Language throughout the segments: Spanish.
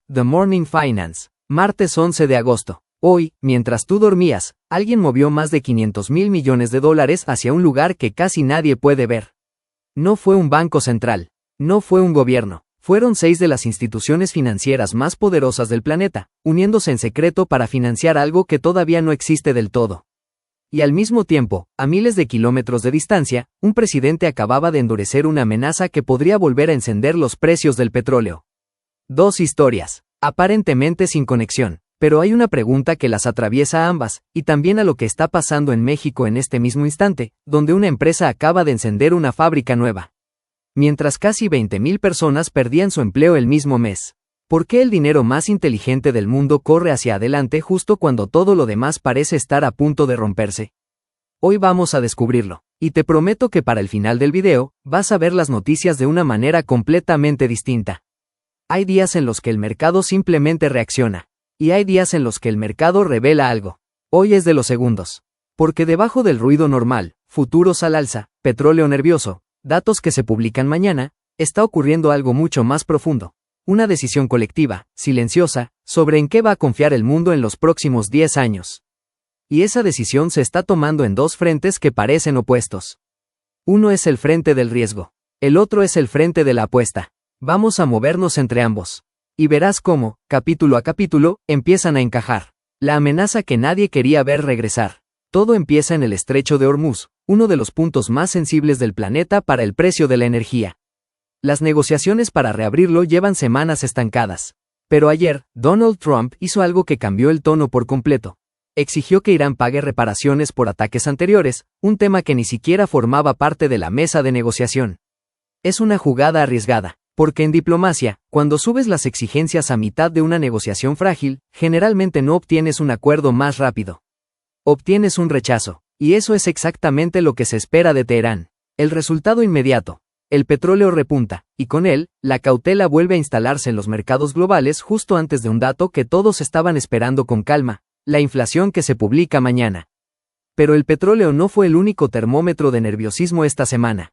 The Morning Finance, martes 11 de agosto. Hoy, mientras tú dormías, alguien movió más de $500,000 millones hacia un lugar que casi nadie puede ver. No fue un banco central. No fue un gobierno. Fueron 6 de las instituciones financieras más poderosas del planeta, uniéndose en secreto para financiar algo que todavía no existe del todo. Y al mismo tiempo, a miles de kilómetros de distancia, un presidente acababa de endurecer una amenaza que podría volver a encender los precios del petróleo. Dos historias, aparentemente sin conexión, pero hay una pregunta que las atraviesa a ambas, y también a lo que está pasando en México en este mismo instante, donde una empresa acaba de encender una fábrica nueva. Mientras casi 20,000 personas perdían su empleo el mismo mes. ¿Por qué el dinero más inteligente del mundo corre hacia adelante justo cuando todo lo demás parece estar a punto de romperse? Hoy vamos a descubrirlo, y te prometo que para el final del video, vas a ver las noticias de una manera completamente distinta. Hay días en los que el mercado simplemente reacciona, y hay días en los que el mercado revela algo. Hoy es de los segundos. Porque debajo del ruido normal, futuros al alza, petróleo nervioso, datos que se publican mañana, está ocurriendo algo mucho más profundo. Una decisión colectiva, silenciosa, sobre en qué va a confiar el mundo en los próximos 10 años. Y esa decisión se está tomando en dos frentes que parecen opuestos. Uno es el frente del riesgo. El otro es el frente de la apuesta. Vamos a movernos entre ambos. Y verás cómo, capítulo a capítulo, empiezan a encajar. La amenaza que nadie quería ver regresar. Todo empieza en el estrecho de Hormuz, uno de los puntos más sensibles del planeta para el precio de la energía. Las negociaciones para reabrirlo llevan semanas estancadas. Pero ayer, Donald Trump hizo algo que cambió el tono por completo. Exigió que Irán pague reparaciones por ataques anteriores, un tema que ni siquiera formaba parte de la mesa de negociación. Es una jugada arriesgada. Porque en diplomacia, cuando subes las exigencias a mitad de una negociación frágil, generalmente no obtienes un acuerdo más rápido. Obtienes un rechazo, y eso es exactamente lo que se espera de Teherán. El resultado inmediato. El petróleo repunta, y con él, la cautela vuelve a instalarse en los mercados globales justo antes de un dato que todos estaban esperando con calma, la inflación que se publica mañana. Pero el petróleo no fue el único termómetro de nerviosismo esta semana.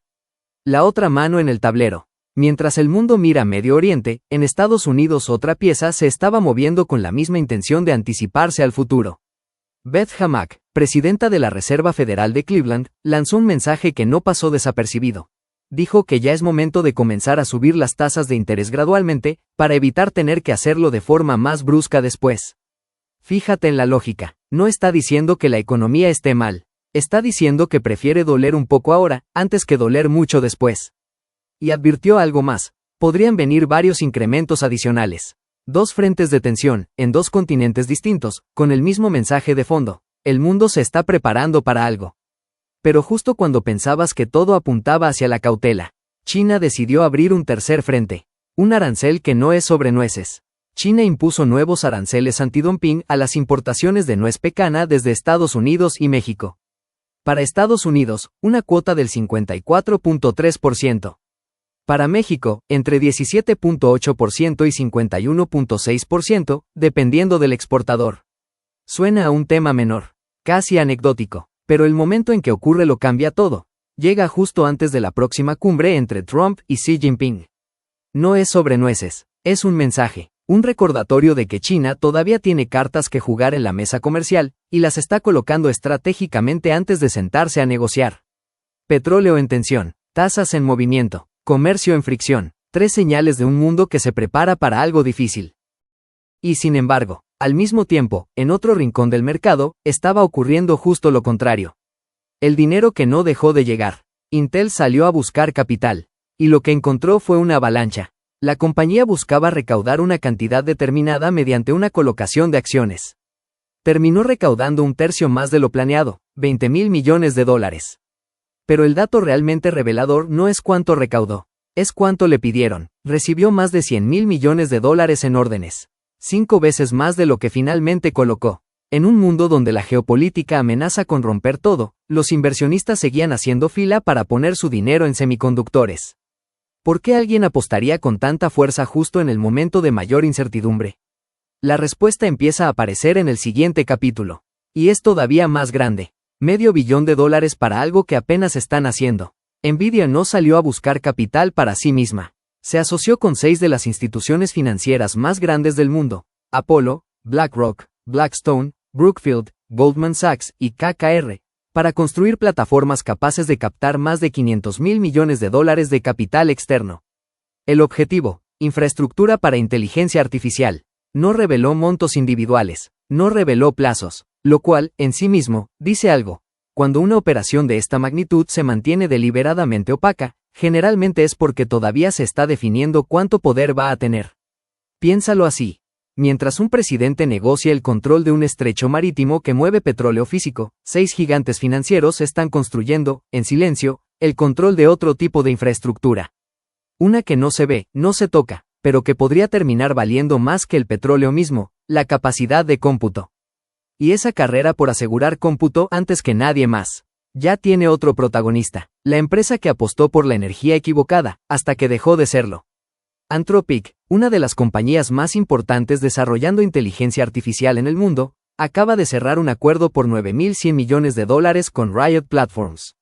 La otra mano en el tablero. Mientras el mundo mira a Medio Oriente, en Estados Unidos otra pieza se estaba moviendo con la misma intención de anticiparse al futuro. Beth Hamack, presidenta de la Reserva Federal de Cleveland, lanzó un mensaje que no pasó desapercibido. Dijo que ya es momento de comenzar a subir las tasas de interés gradualmente, para evitar tener que hacerlo de forma más brusca después. Fíjate en la lógica, no está diciendo que la economía esté mal, está diciendo que prefiere doler un poco ahora, antes que doler mucho después. Y advirtió algo más, podrían venir varios incrementos adicionales. Dos frentes de tensión, en dos continentes distintos, con el mismo mensaje de fondo. El mundo se está preparando para algo. Pero justo cuando pensabas que todo apuntaba hacia la cautela, China decidió abrir un tercer frente. Un arancel que no es sobre nueces. China impuso nuevos aranceles antidumping a las importaciones de nuez pecana desde Estados Unidos y México. Para Estados Unidos, una cuota del 54.3%. Para México, entre 17.8% y 51.6%, dependiendo del exportador. Suena a un tema menor, casi anecdótico, pero el momento en que ocurre lo cambia todo. Llega justo antes de la próxima cumbre entre Trump y Xi Jinping. No es sobre nueces, es un mensaje, un recordatorio de que China todavía tiene cartas que jugar en la mesa comercial, y las está colocando estratégicamente antes de sentarse a negociar. Petróleo en tensión, tasas en movimiento. Comercio en fricción, 3 señales de un mundo que se prepara para algo difícil. Y sin embargo, al mismo tiempo, en otro rincón del mercado, estaba ocurriendo justo lo contrario. El dinero que no dejó de llegar. Intel salió a buscar capital. Y lo que encontró fue una avalancha. La compañía buscaba recaudar una cantidad determinada mediante una colocación de acciones. Terminó recaudando un tercio más de lo planeado, $20,000 millones. Pero el dato realmente revelador no es cuánto recaudó, es cuánto le pidieron. Recibió más de $100,000 millones en órdenes. 5 veces más de lo que finalmente colocó. En un mundo donde la geopolítica amenaza con romper todo, los inversionistas seguían haciendo fila para poner su dinero en semiconductores. ¿Por qué alguien apostaría con tanta fuerza justo en el momento de mayor incertidumbre? La respuesta empieza a aparecer en el siguiente capítulo. Y es todavía más grande. $500 millones para algo que apenas están haciendo. Nvidia no salió a buscar capital para sí misma. Se asoció con 6 de las instituciones financieras más grandes del mundo: Apollo, BlackRock, Blackstone, Brookfield, Goldman Sachs y KKR, para construir plataformas capaces de captar más de $500.000 millones de capital externo. El objetivo: infraestructura para inteligencia artificial. No reveló montos individuales, no reveló plazos, lo cual, en sí mismo, dice algo. Cuando una operación de esta magnitud se mantiene deliberadamente opaca, generalmente es porque todavía se está definiendo cuánto poder va a tener. Piénsalo así. Mientras un presidente negocia el control de un estrecho marítimo que mueve petróleo físico, 6 gigantes financieros están construyendo, en silencio, el control de otro tipo de infraestructura. Una que no se ve, no se toca, pero que podría terminar valiendo más que el petróleo mismo: la capacidad de cómputo. Y esa carrera por asegurar cómputo antes que nadie más ya tiene otro protagonista: la empresa que apostó por la energía equivocada, hasta que dejó de serlo. Anthropic, una de las compañías más importantes desarrollando inteligencia artificial en el mundo, acaba de cerrar un acuerdo por $9.100 millones con Riot Platforms.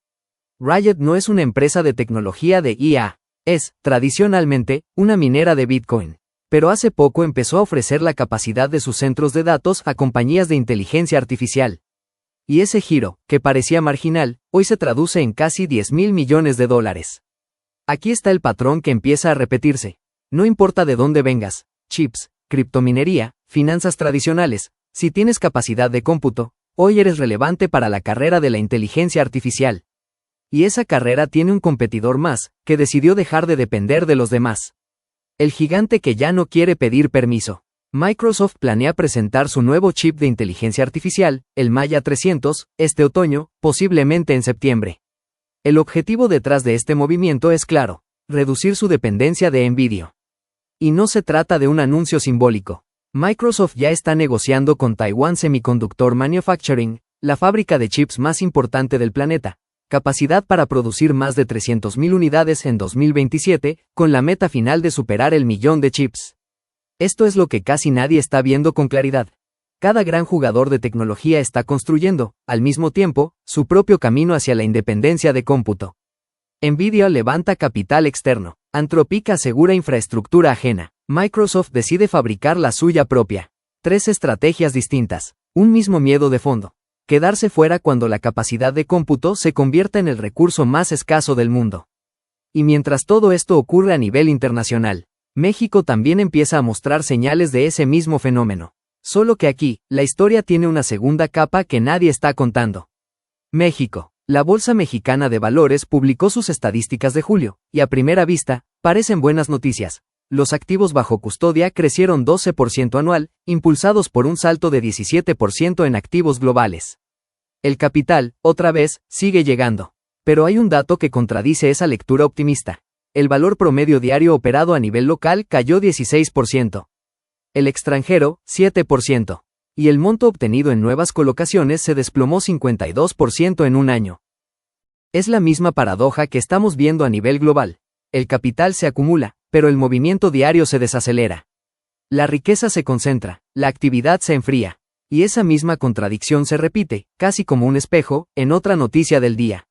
Riot no es una empresa de tecnología de IA, es, tradicionalmente, una minera de Bitcoin, pero hace poco empezó a ofrecer la capacidad de sus centros de datos a compañías de inteligencia artificial. Y ese giro, que parecía marginal, hoy se traduce en casi $10.000 millones. Aquí está el patrón que empieza a repetirse. No importa de dónde vengas: chips, criptominería, finanzas tradicionales, si tienes capacidad de cómputo, hoy eres relevante para la carrera de la inteligencia artificial. Y esa carrera tiene un competidor más, que decidió dejar de depender de los demás. El gigante que ya no quiere pedir permiso. Microsoft planea presentar su nuevo chip de inteligencia artificial, el Maya 300, este otoño, posiblemente en septiembre. El objetivo detrás de este movimiento es claro: reducir su dependencia de Nvidia. Y no se trata de un anuncio simbólico. Microsoft ya está negociando con Taiwan Semiconductor Manufacturing, la fábrica de chips más importante del planeta, capacidad para producir más de 300.000 unidades en 2027, con la meta final de superar el 1.000.000 de chips. Esto es lo que casi nadie está viendo con claridad. Cada gran jugador de tecnología está construyendo, al mismo tiempo, su propio camino hacia la independencia de cómputo. Nvidia levanta capital externo. Anthropic asegura infraestructura ajena. Microsoft decide fabricar la suya propia. 3 estrategias distintas. Un mismo miedo de fondo: quedarse fuera cuando la capacidad de cómputo se convierta en el recurso más escaso del mundo. Y mientras todo esto ocurre a nivel internacional, México también empieza a mostrar señales de ese mismo fenómeno. Solo que aquí, la historia tiene una segunda capa que nadie está contando. México. La Bolsa Mexicana de Valores publicó sus estadísticas de julio, y a primera vista, parecen buenas noticias. Los activos bajo custodia crecieron 12% anual, impulsados por un salto de 17% en activos globales. El capital, otra vez, sigue llegando. Pero hay un dato que contradice esa lectura optimista. El valor promedio diario operado a nivel local cayó 16%. El extranjero, 7%. Y el monto obtenido en nuevas colocaciones se desplomó 52% en un año. Es la misma paradoja que estamos viendo a nivel global. El capital se acumula, pero el movimiento diario se desacelera. La riqueza se concentra, la actividad se enfría. Y esa misma contradicción se repite, casi como un espejo, en otra noticia del día.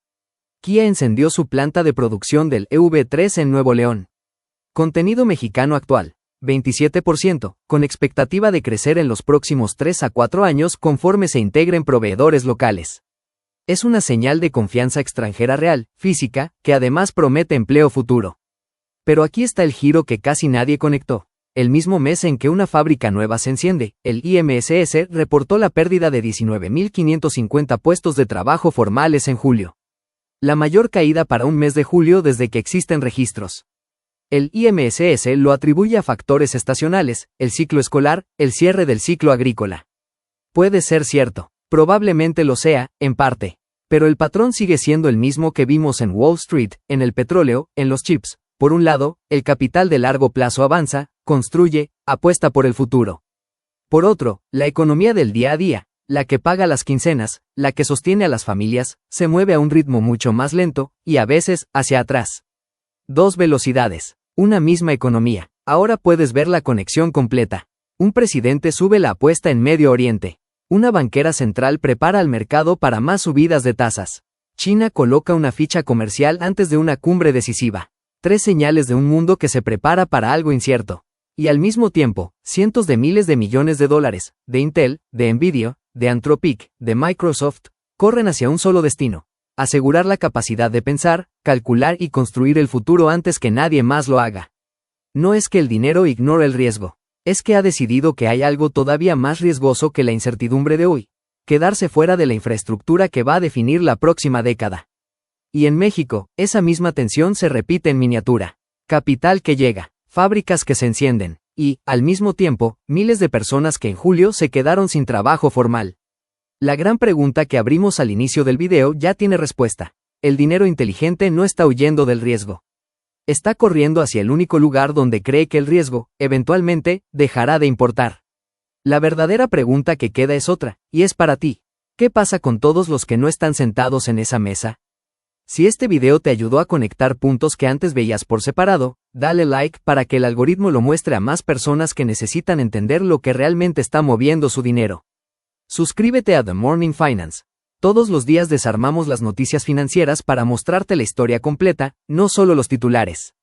Kia encendió su planta de producción del EV3 en Nuevo León. Contenido mexicano actual: 27%, con expectativa de crecer en los próximos 3 a 4 años conforme se integren proveedores locales. Es una señal de confianza extranjera real, física, que además promete empleo futuro. Pero aquí está el giro que casi nadie conectó. El mismo mes en que una fábrica nueva se enciende, el IMSS reportó la pérdida de 19.550 puestos de trabajo formales en julio. La mayor caída para un mes de julio desde que existen registros. El IMSS lo atribuye a factores estacionales: el ciclo escolar, el cierre del ciclo agrícola. Puede ser cierto, probablemente lo sea, en parte. Pero el patrón sigue siendo el mismo que vimos en Wall Street, en el petróleo, en los chips. Por un lado, el capital de largo plazo avanza, construye, apuesta por el futuro. Por otro, la economía del día a día, la que paga las quincenas, la que sostiene a las familias, se mueve a un ritmo mucho más lento, y a veces, hacia atrás. 2 velocidades. Una misma economía. Ahora puedes ver la conexión completa. Un presidente sube la apuesta en Medio Oriente. Una banquera central prepara al mercado para más subidas de tasas. China coloca una ficha comercial antes de una cumbre decisiva. 3 señales de un mundo que se prepara para algo incierto. Y al mismo tiempo, cientos de miles de millones de dólares, de Intel, de Nvidia, de Anthropic, de Microsoft, corren hacia un solo destino: asegurar la capacidad de pensar, calcular y construir el futuro antes que nadie más lo haga. No es que el dinero ignore el riesgo, es que ha decidido que hay algo todavía más riesgoso que la incertidumbre de hoy: quedarse fuera de la infraestructura que va a definir la próxima década. Y en México, esa misma tensión se repite en miniatura. Capital que llega, fábricas que se encienden, y, al mismo tiempo, miles de personas que en julio se quedaron sin trabajo formal. La gran pregunta que abrimos al inicio del video ya tiene respuesta. El dinero inteligente no está huyendo del riesgo. Está corriendo hacia el único lugar donde cree que el riesgo, eventualmente, dejará de importar. La verdadera pregunta que queda es otra, y es para ti. ¿Qué pasa con todos los que no están sentados en esa mesa? Si este video te ayudó a conectar puntos que antes veías por separado, dale like para que el algoritmo lo muestre a más personas que necesitan entender lo que realmente está moviendo su dinero. Suscríbete a The Morning Finance. Todos los días desarmamos las noticias financieras para mostrarte la historia completa, no solo los titulares.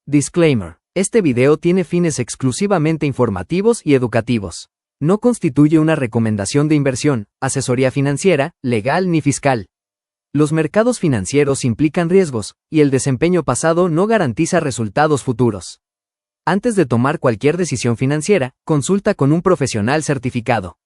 Disclaimer: este video tiene fines exclusivamente informativos y educativos. No constituye una recomendación de inversión, asesoría financiera, legal ni fiscal. Los mercados financieros implican riesgos, y el desempeño pasado no garantiza resultados futuros. Antes de tomar cualquier decisión financiera, consulta con un profesional certificado.